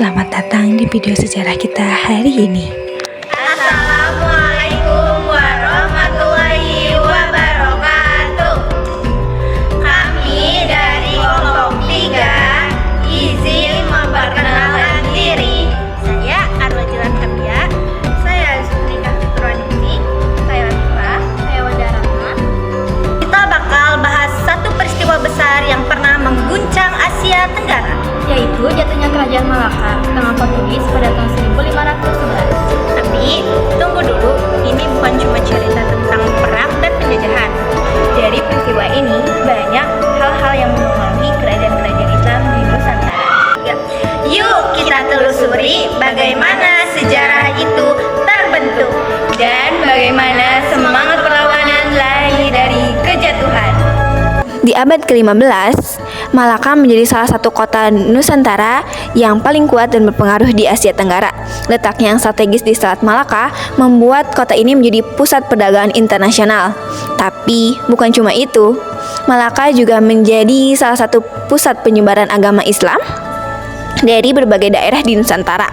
selamat datang di video sejarah kita hari ini. Assalamualaikum warahmatullahi wabarakatuh. Kami dari kelompok 3 izin memperkenalkan diri. Saya Arwajilan Hamdia, saya Zulika Fitrwanisi, saya Latifah, saya Wadarama. Kita bakal bahas satu peristiwa besar yang pernah mengguncang Asia Tenggara, yaitu jatuhnya kerajaan Malaka ke tangan Portugis pada tahun 1511. Tapi tunggu dulu, ini bukan cuma cerita tentang perang dan penjajahan. Dari peristiwa ini banyak hal-hal yang memengaruhi kerajaan-kerajaan Islam di Nusantara. Yuk kita telusuri bagaimana sejarah itu terbentuk dan bagaimana semangat perlawanan lahir dari kejatuhan. Di abad ke-15, Malaka menjadi salah satu kota Nusantara yang paling kuat dan berpengaruh di Asia Tenggara. Letaknya yang strategis di Selat Malaka membuat kota ini menjadi pusat perdagangan internasional. Tapi bukan cuma itu, Malaka juga menjadi salah satu pusat penyebaran agama Islam dari berbagai daerah di Nusantara.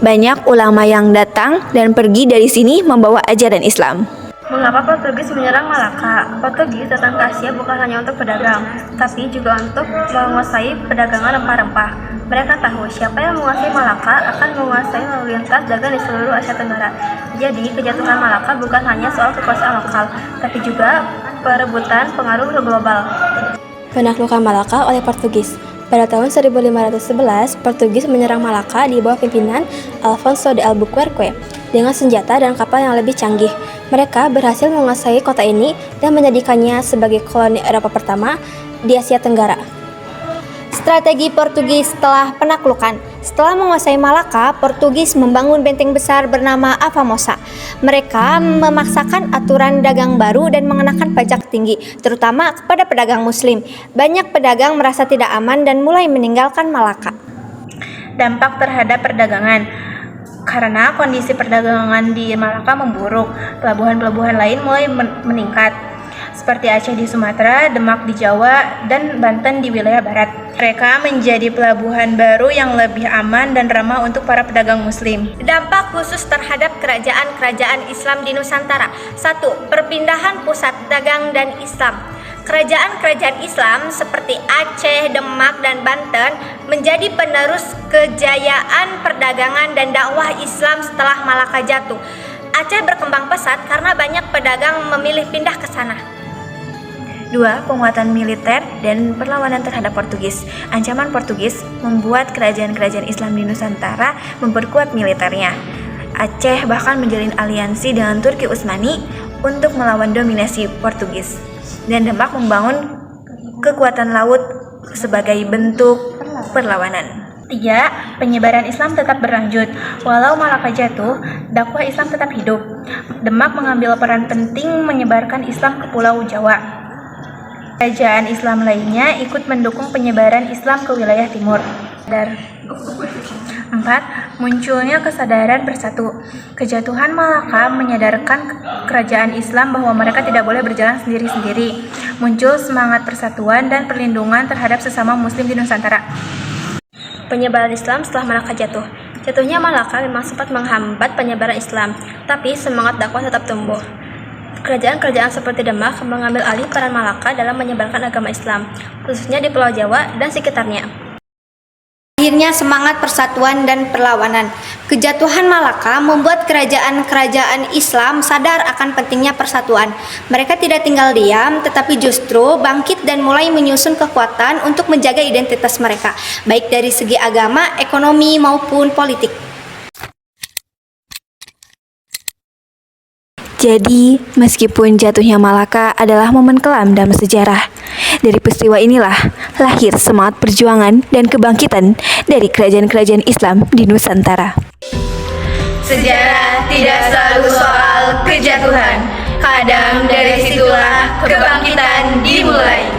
Banyak ulama yang datang dan pergi dari sini membawa ajaran Islam. Mengapa Portugis menyerang Malaka? Portugis datang ke Asia bukan hanya untuk berdagang, tapi juga untuk menguasai perdagangan rempah-rempah. Mereka tahu siapa yang menguasai Malaka akan menguasai lalu lintas dagang di seluruh Asia Tenggara. Jadi, kejatuhan Malaka bukan hanya soal kekuasaan lokal, tapi juga perebutan pengaruh global. Penaklukan Malaka oleh Portugis. Pada tahun 1511, Portugis menyerang Malaka di bawah pimpinan Alfonso de Albuquerque dengan senjata dan kapal yang lebih canggih. Mereka berhasil menguasai kota ini dan menjadikannya sebagai koloni Eropa pertama di Asia Tenggara. Strategi Portugis setelah penaklukan. Setelah menguasai Malaka, Portugis membangun benteng besar bernama Afamosa. Mereka memaksakan aturan dagang baru dan mengenakan pajak tinggi, terutama kepada pedagang Muslim. Banyak pedagang merasa tidak aman dan mulai meninggalkan Malaka. Dampak terhadap perdagangan. Karena kondisi perdagangan di Malaka memburuk, pelabuhan-pelabuhan lain mulai meningkat, seperti Aceh di Sumatera, Demak di Jawa, dan Banten di wilayah barat. Mereka menjadi pelabuhan baru yang lebih aman dan ramah untuk para pedagang Muslim. Dampak khusus terhadap kerajaan-kerajaan Islam di Nusantara. 1. Perpindahan pusat dagang dan Islam. Kerajaan-kerajaan Islam seperti Aceh, Demak, dan Banten menjadi penerus kejayaan perdagangan dan dakwah Islam setelah Malaka jatuh. Aceh berkembang pesat karena banyak pedagang memilih pindah ke sana. 2. Penguatan militer dan perlawanan terhadap Portugis. Ancaman Portugis membuat kerajaan-kerajaan Islam di Nusantara memperkuat militernya. Aceh bahkan menjalin aliansi dengan Turki Utsmani untuk melawan dominasi Portugis. Dan Demak membangun kekuatan laut sebagai bentuk perlawanan. 3. Penyebaran Islam tetap berlanjut. Walau Malaka jatuh, dakwah Islam tetap hidup. Demak mengambil peran penting menyebarkan Islam ke Pulau Jawa. Kerajaan Islam lainnya ikut mendukung penyebaran Islam ke wilayah timur. 4. Munculnya kesadaran bersatu. Kejatuhan Malaka menyadarkan kerajaan Islam bahwa mereka tidak boleh berjalan sendiri-sendiri. Muncul semangat persatuan dan perlindungan terhadap sesama Muslim di Nusantara. Penyebaran Islam setelah Malaka jatuh. Jatuhnya Malaka memang sempat menghambat penyebaran Islam, tapi semangat dakwah tetap tumbuh. Kerajaan-kerajaan seperti Demak mengambil alih peran Malaka dalam menyebarkan agama Islam, khususnya di Pulau Jawa dan sekitarnya. Akhirnya semangat persatuan dan perlawanan. Kejatuhan Malaka membuat kerajaan-kerajaan Islam sadar akan pentingnya persatuan. Mereka tidak tinggal diam, tetapi justru bangkit dan mulai menyusun kekuatan untuk menjaga identitas mereka, baik dari segi agama, ekonomi, maupun politik. Jadi, meskipun jatuhnya Malaka adalah momen kelam dalam sejarah, dari peristiwa inilah lahir semangat perjuangan dan kebangkitan dari kerajaan-kerajaan Islam di Nusantara. Sejarah tidak selalu soal kejatuhan. Kadang dari situlah kebangkitan dimulai.